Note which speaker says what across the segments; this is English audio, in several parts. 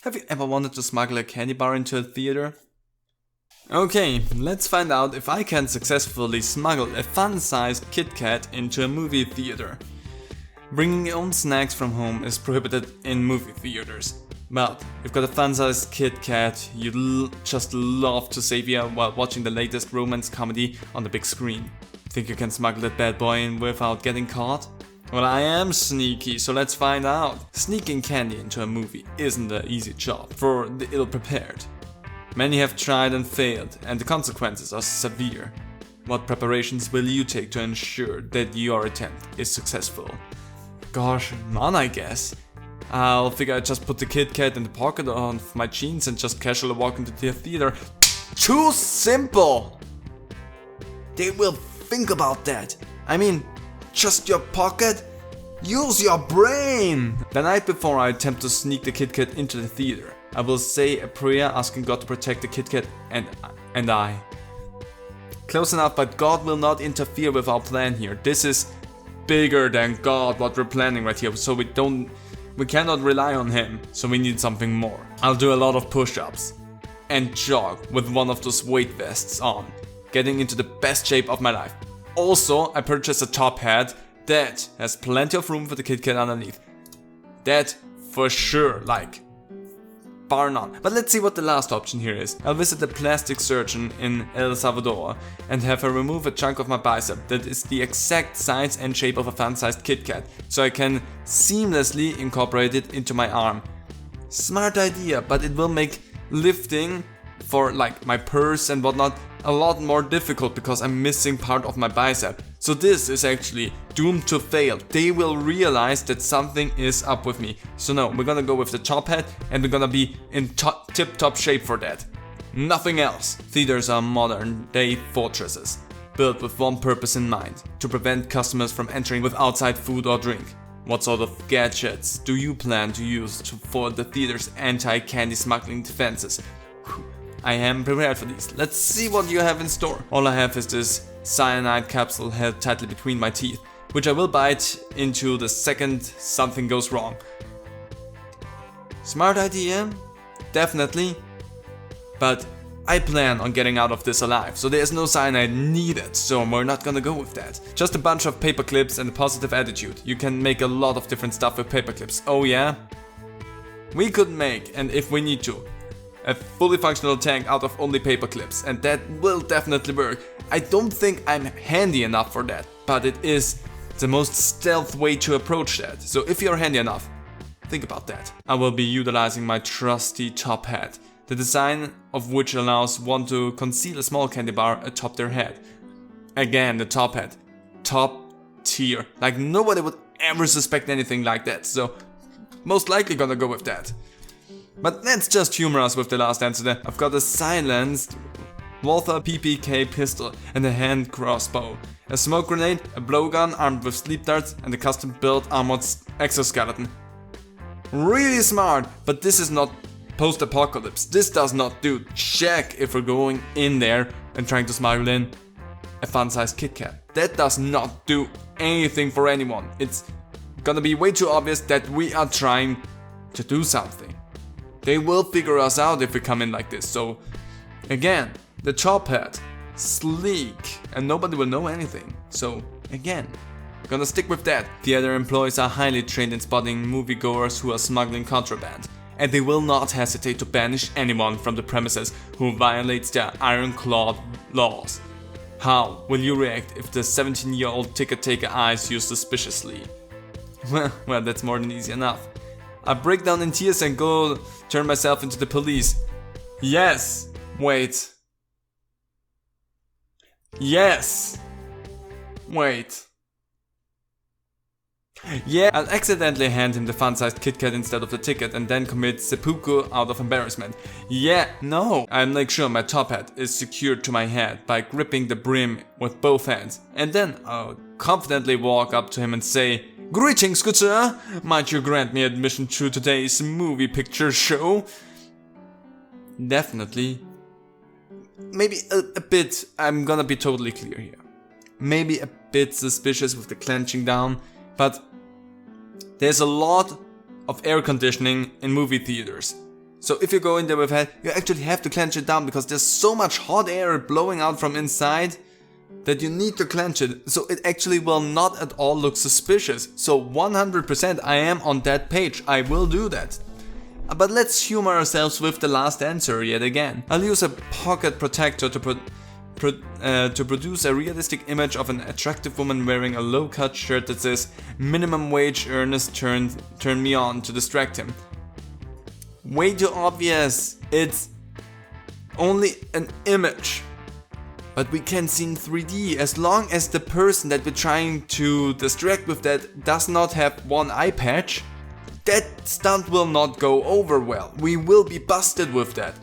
Speaker 1: Have you ever wanted to smuggle a candy bar into a theater? Okay, let's find out if I can successfully smuggle a fun-sized Kit Kat into a movie theater. Bringing your own snacks from home is prohibited in movie theaters. But you've got a fun-sized Kit Kat you'd just love to savor while watching the latest romance comedy on the big screen. Think you can smuggle that bad boy in without getting caught? Well, I am sneaky, so let's find out. Sneaking candy into a movie isn't an easy job for the ill-prepared. Many have tried and failed, and the consequences are severe. What preparations will you take to ensure that your attempt is successful? Gosh, none, I guess. I'll figure I just put the Kit Kat in the pocket of my jeans and just casually walk into the theater. Too simple! They will think about that. I mean, just your pocket? Use your brain! The night before I attempt to sneak the Kit Kat into the theater, I will say a prayer asking God to protect the Kit Kat and I. Close enough, but God will not interfere with our plan here. This is bigger than God, what we're planning right here, so we cannot rely on him, so we need something more. I'll do a lot of push-ups and jog with one of those weight vests on, getting into the best shape of my life. Also, I purchased a Tophat that has plenty of room for the Kit Kat underneath. That for sure, like, bar none. But let's see what the last option here is. I'll visit a plastic surgeon in El Salvador and have her remove a chunk of my bicep that is the exact size and shape of a fun-sized Kit Kat, so I can seamlessly incorporate it into my arm. Smart idea, but it will make lifting for like my purse and whatnot a lot more difficult because I'm missing part of my bicep. So this is actually doomed to fail. They will realize that something is up with me. So no, we're gonna go with the Tophat and we're gonna be in tip-top shape for that. Nothing else. Theaters are modern day fortresses, built with one purpose in mind: to prevent customers from entering with outside food or drink. What sort of gadgets do you plan to use for the theater's anti-candy smuggling defenses? I am prepared for these. Let's see what you have in store. All I have is this cyanide capsule held tightly between my teeth, which I will bite into the second something goes wrong. Smart idea, definitely, but I plan on getting out of this alive, so there's no cyanide needed, so we're not gonna go with that. Just a bunch of paper clips and a positive attitude. You can make a lot of different stuff with paper clips. Oh yeah? We could make, and if we need to, a fully functional tank out of only paper clips, and that will definitely work. I don't think I'm handy enough for that, but it is the most stealth way to approach that. So if you're handy enough, think about that. I will be utilizing my trusty Tophat, the design of which allows one to conceal a small candy bar atop their head. Again, the Tophat, top tier. Like nobody would ever suspect anything like that, so most likely gonna go with that. But let's just humor us with the last answer there. I've got a silenced Walther PPK pistol and a hand crossbow, a smoke grenade, a blowgun armed with sleep darts, and a custom-built armored exoskeleton. Really smart, but this is not post-apocalypse. This does not do jack if we're going in there and trying to smuggle in a fun-sized Kit Kat. That does not do anything for anyone. It's gonna be way too obvious that we are trying to do something. They will figure us out if we come in like this, so again, the Tophat, sleek, and nobody will know anything. So again, gonna stick with that. Theater employees are highly trained in spotting moviegoers who are smuggling contraband, and they will not hesitate to banish anyone from the premises who violates their ironclad laws. How will you react if the 17-year-old ticket taker eyes you suspiciously? Well, that's more than easy enough. I break down in tears and go turn myself into the police. Yes! Wait. Yes! Wait. Yeah, I'll accidentally hand him the fun-sized Kit Kat instead of the ticket and then commit seppuku out of embarrassment. Yeah, no! I'll make sure my Tophat is secured to my head by gripping the brim with both hands. And then I'll confidently walk up to him and say, "Greetings, good sir! Might you grant me admission to today's movie picture show?" Definitely. Maybe a bit, I'm gonna be totally clear here. Maybe a bit suspicious with the clenching down, but there's a lot of air conditioning in movie theaters. So if you go in there with head, you actually have to clench it down because there's so much hot air blowing out from inside that you need to clench it. So it actually will not at all look suspicious. So 100% I am on that page. I will do that. But let's humor ourselves with the last answer yet again. I'll use a pocket protector to produce a realistic image of an attractive woman wearing a low-cut shirt that says minimum wage earners turn me on to distract him. Way too obvious. It's only an image. But we can see in 3D as long as the person that we're trying to distract with that does not have one eye patch. That stunt will not go over well. We will be busted with that.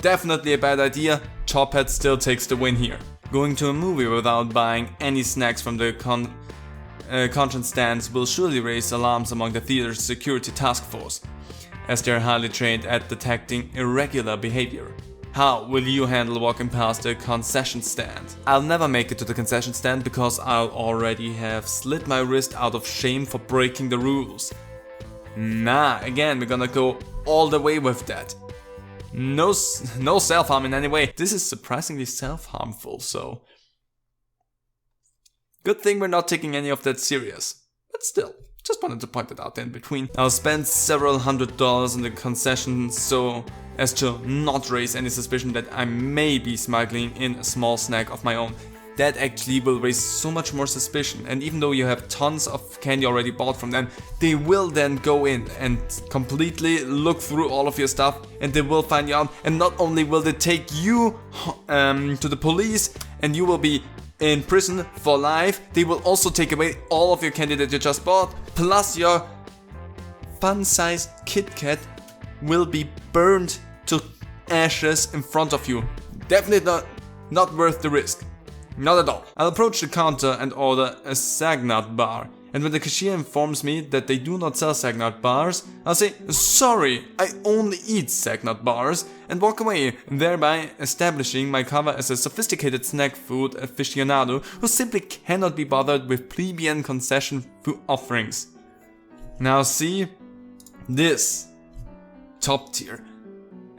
Speaker 1: Definitely a bad idea. Tophat still takes the win here. Going to a movie without buying any snacks from the concession stands will surely raise alarms among the theater's security task force, as they are highly trained at detecting irregular behavior. How will you handle walking past a concession stand? I'll never make it to the concession stand because I'll already have slit my wrist out of shame for breaking the rules. Nah, again, we're gonna go all the way with that. No self-harm in any way. This is surprisingly self-harmful, so... Good thing we're not taking any of that serious. But still, just wanted to point it out in between. I'll spend several $100s in the concession so as to not raise any suspicion that I may be smuggling in a small snack of my own. That actually will raise so much more suspicion, and even though you have tons of candy already bought from them, they will then go in and completely look through all of your stuff and they will find you out, and not only will they take you to the police and you will be in prison for life, they will also take away all of your candy that you just bought, plus your fun-sized Kit Kat will be burned to ashes in front of you. Definitely not worth the risk. Not at all. I'll approach the counter and order a Sagnut bar, and when the cashier informs me that they do not sell Sagnut bars, I'll say, sorry, I only eat Sagnut bars, and walk away, thereby establishing my cover as a sophisticated snack food aficionado who simply cannot be bothered with plebeian concession food offerings. Now see, this top tier,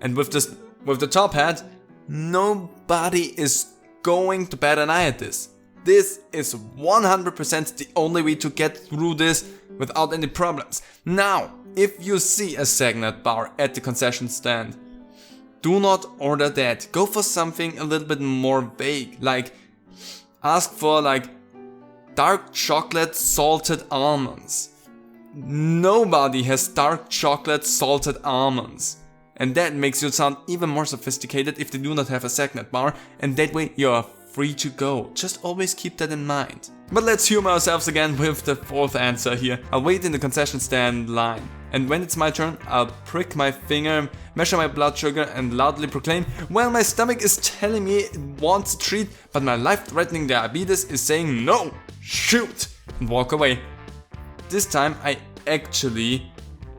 Speaker 1: and with the Tophat, nobody is going to bat an eye at this. This is 100% the only way to get through this without any problems. Now, if you see a Sagnut bar at the concession stand, do not order that. Go for something a little bit more vague, like ask for like dark chocolate salted almonds. Nobody has dark chocolate salted almonds. And that makes you sound even more sophisticated if they do not have a Sagnut bar, and that way you are free to go. Just always keep that in mind. But let's humor ourselves again with the fourth answer here. I'll wait in the concession stand line, and when it's my turn, I'll prick my finger, measure my blood sugar and loudly proclaim, well, my stomach is telling me it wants a treat, but my life-threatening diabetes is saying no, shoot, and walk away. This time I actually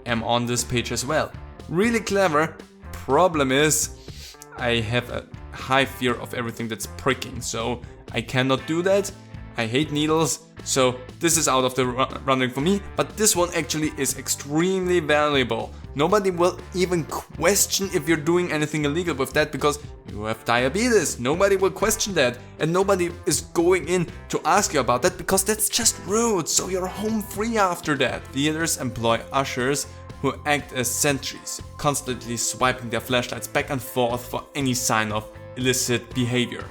Speaker 1: am on this page as well. Really clever. Problem is, I have a high fear of everything that's pricking, so I cannot do that. I hate needles, so this is out of the running for me, but this one actually is extremely valuable. Nobody will even question if you're doing anything illegal with that because you have diabetes. Nobody will question that, and nobody is going in to ask you about that because that's just rude, so you're home free after that. Theaters employ ushers who act as sentries, constantly swiping their flashlights back and forth for any sign of illicit behavior.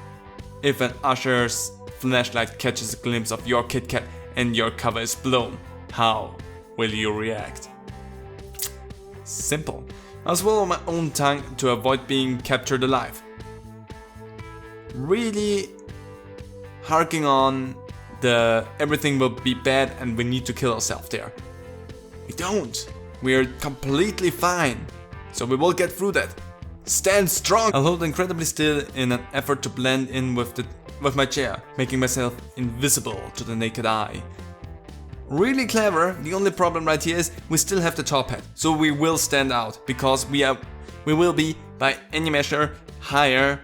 Speaker 1: If an usher's flashlight catches a glimpse of your Kit Kat and your cover is blown, how will you react? Simple. I'll swallow my own tongue to avoid being captured alive. Really harking on the everything will be bad and we need to kill ourselves there. We don't. We are completely fine, so we will get through that. Stand strong! I'll hold incredibly still in an effort to blend in with my chair, making myself invisible to the naked eye. Really clever. The only problem right here is we still have the Tophat, so we will stand out because we will be by any measure higher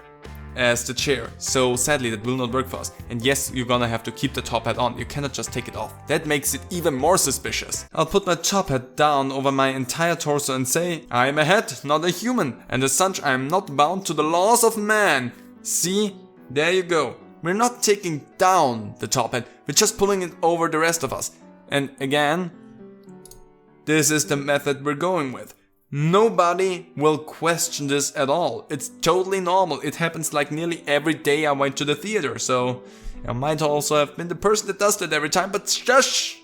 Speaker 1: as the chair, so sadly that will not work for us. And yes, you're gonna have to keep the top hat on, you cannot just take it off. That makes it even more suspicious. I'll put my top hat down over my entire torso and say, I am a hat, not a human, and as such I am not bound to the laws of man. See? There you go. We're not taking down the top hat, we're just pulling it over the rest of us. And again, this is the method we're going with. Nobody will question this at all. It's totally normal. It happens like nearly every day I went to the theater, so I might also have been the person that does that every time, but shush!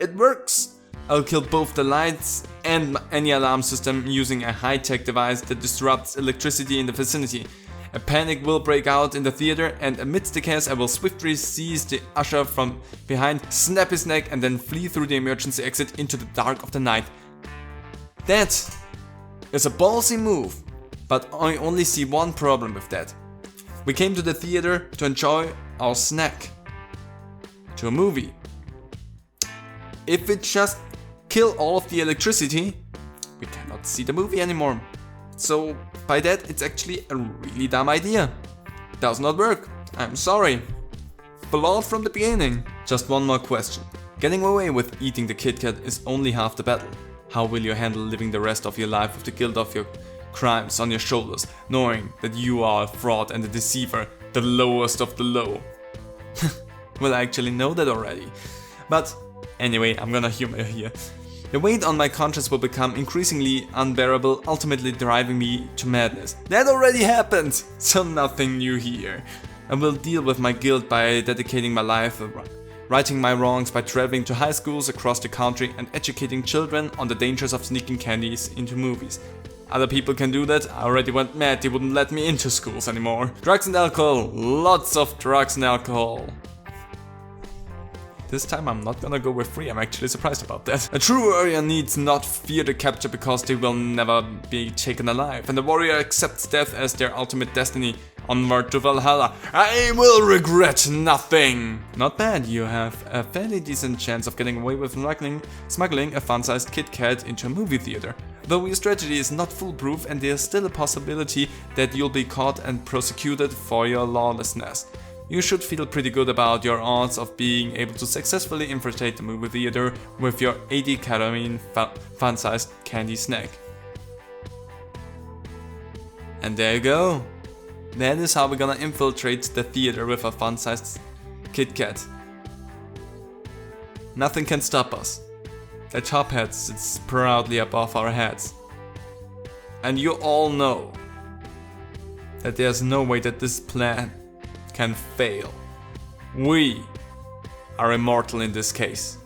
Speaker 1: It works! I'll kill both the lights and any alarm system using a high-tech device that disrupts electricity in the vicinity. A panic will break out in the theater, and amidst the chaos I will swiftly seize the usher from behind, snap his neck, and then flee through the emergency exit into the dark of the night. That is a ballsy move, but I only see one problem with that. We came to the theater to enjoy our snack, to a movie. If we just kill all of the electricity, we cannot see the movie anymore. So by that, it's actually a really dumb idea. Does not work. I'm sorry. Flawed from the beginning. Just one more question. Getting away with eating the Kit Kat is only half the battle. How will you handle living the rest of your life with the guilt of your crimes on your shoulders, knowing that you are a fraud and a deceiver, the lowest of the low? Well, I actually know that already. But anyway, I'm gonna humor here. The weight on my conscience will become increasingly unbearable, ultimately driving me to madness. That already happened, so nothing new here. I will deal with my guilt by dedicating my life, righting my wrongs by traveling to high schools across the country and educating children on the dangers of sneaking candies into movies. Other people can do that. I already went mad, they wouldn't let me into schools anymore. Drugs and alcohol, lots of drugs and alcohol. This time I'm not gonna go with free, I'm actually surprised about that. A true warrior needs not fear the capture because they will never be taken alive, and the warrior accepts death as their ultimate destiny. Onward to Valhalla, I will regret nothing! Not bad, you have a fairly decent chance of getting away with smuggling a fun-sized Kit Kat into a movie theater. Though your strategy is not foolproof and there's still a possibility that you'll be caught and prosecuted for your lawlessness. You should feel pretty good about your odds of being able to successfully infiltrate the movie theater with your 80 calorie fun-sized candy snack. And there you go. That is how we're gonna infiltrate the theater with a fun-sized Kit Kat. Nothing can stop us. The top hat sits proudly above our heads. And you all know that there's no way that this plan can fail. We are immortal in this case.